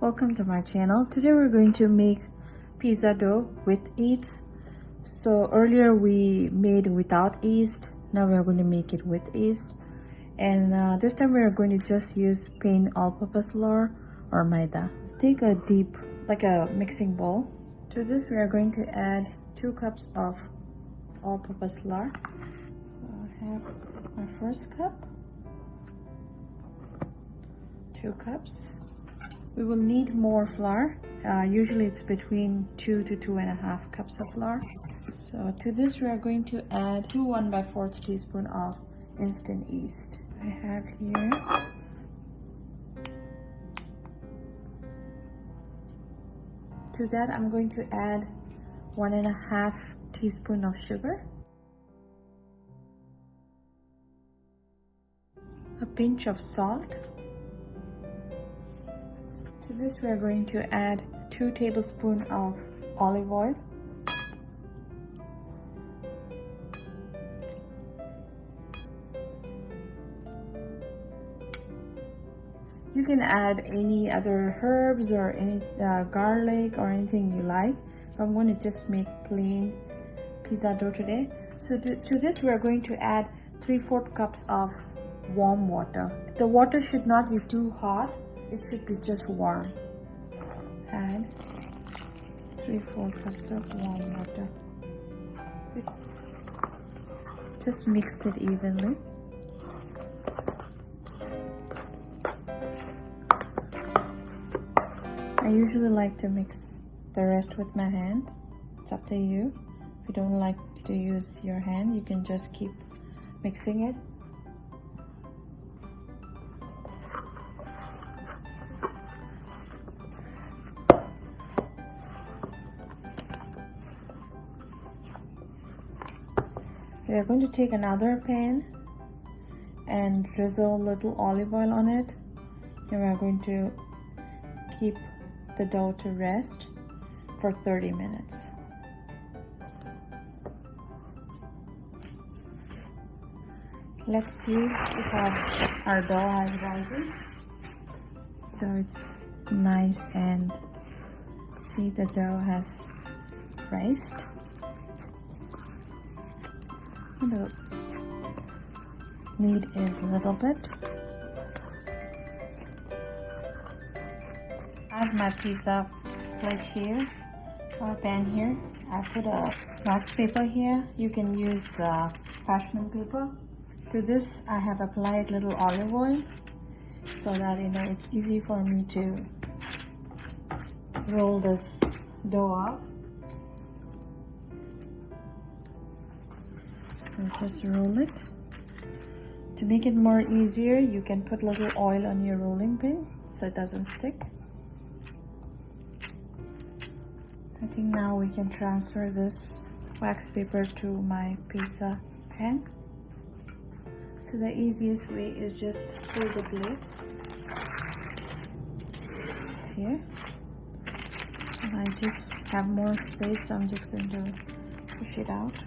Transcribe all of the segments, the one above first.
welcome to my channel. Today we're going to make pizza dough with yeast. So earlier we made without yeast, now we're going to make it with yeast. And this time we're going to just use plain all-purpose flour or maida. Let's take a deep, like a mixing bowl. To this we are going to add 2 cups of all-purpose flour. So I have my first cup, 2 cups. We will need more flour. Usually it's between 2 to 2.5 cups of flour. So to this we are going to add 2 1/4 teaspoon of instant yeast. I have here to that I'm going to add 1.5 teaspoon of sugar, a pinch of salt. To this we are going to add 2 tablespoons of olive oil, you can add any other herbs or any garlic or anything you like. I'm going to just make plain pizza dough today. So to this we are going to add 3/4 cups of warm water. The water should not be too hot, it should be just warm. Add 3/4 cups of warm water. Just mix it evenly. I usually like to mix the rest with my hand. It's up to you. If you don't like to use your hand, you can just keep mixing it. We are going to take another pan and drizzle a little olive oil on it, and we are going to keep the dough to rest for 30 minutes. Let's see if our dough has risen. So it's nice, and see the dough has rised. The knead is a little bit. I have my pizza plate here, or pan here. I put a wax paper here. You can use parchment paper. To this I have applied little olive oil so that it's easy for me to roll this dough up. So just roll it. To make it more easier, you can put little oil on your rolling pin so it doesn't stick. I think now we can transfer this wax paper to my pizza pan. So the easiest way is just pull the blade. It's here. And I just have more space, so I'm just going to push it out.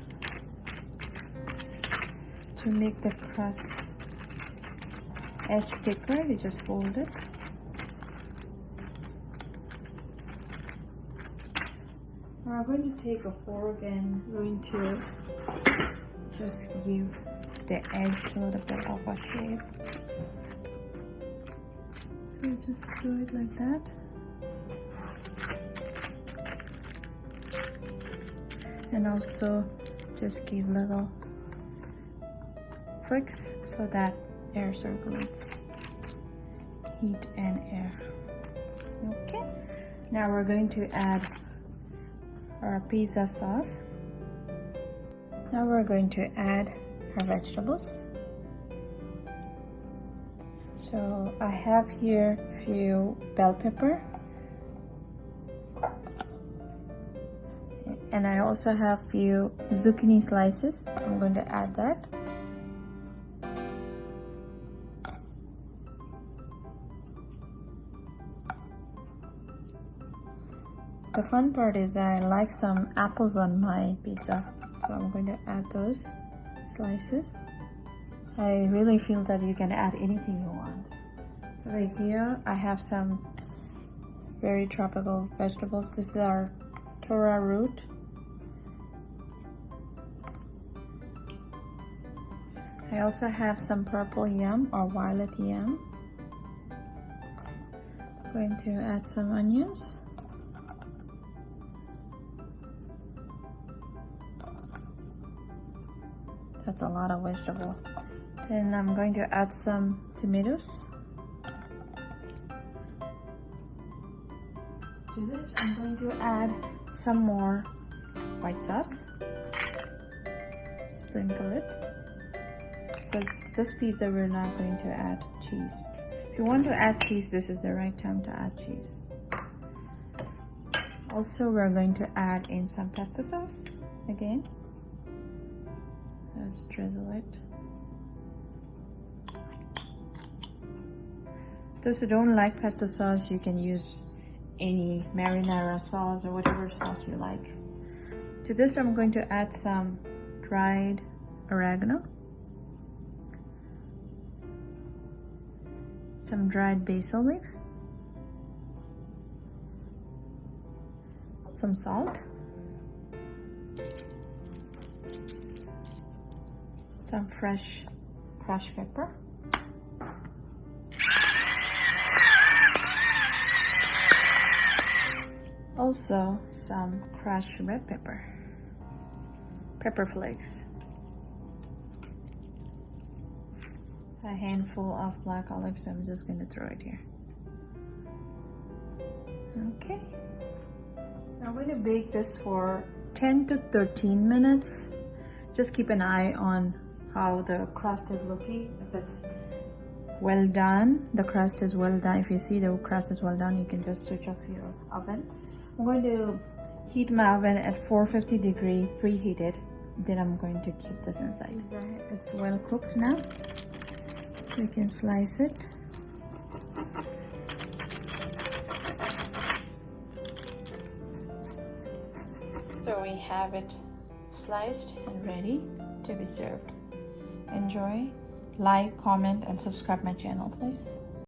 To make the crust edge thicker, you just fold it. We're going to take a fork and going to just give the edge a little bit of a shape. So just do it like that. And also just give little pricks so that air circulates, heat and air. Okay, now we're going to add our pizza sauce. Now we're going to add our vegetables. So I have here a few bell pepper, and I also have few zucchini slices. I'm going to add that. The fun part is I like some apples on my pizza, so I'm going to add those slices. I really feel that you can add anything you want. Right here I have some very tropical vegetables. This is our torra root. I also have some purple yam or violet yam. I'm going to add some onions. That's a lot of vegetable. Then I'm going to add some tomatoes. To this, I'm going to add some more white sauce. Sprinkle it. Because this pizza we're not going to add cheese. If you want to add cheese, this is the right time to add cheese. Also, we're going to add in some pesto sauce again. Let's drizzle it. Those who don't like pesto sauce, you can use any marinara sauce or whatever sauce you like. To this, I'm going to add some dried oregano, some dried basil leaf, some salt, some fresh crushed pepper, also some crushed red pepper, pepper flakes, a handful of black olives. I'm just going to throw it here. Okay, I'm going to bake this for 10 to 13 minutes. Just keep an eye on how the crust is looking. If it's well done, the crust is well done. If you see the crust is well done, you can just switch off your oven. I'm going to heat my oven at 450 degree preheated. Then I'm going to keep this inside. It's well cooked now. We can slice it. So we have it sliced and ready to be served. Enjoy, like, comment, and subscribe my channel, please.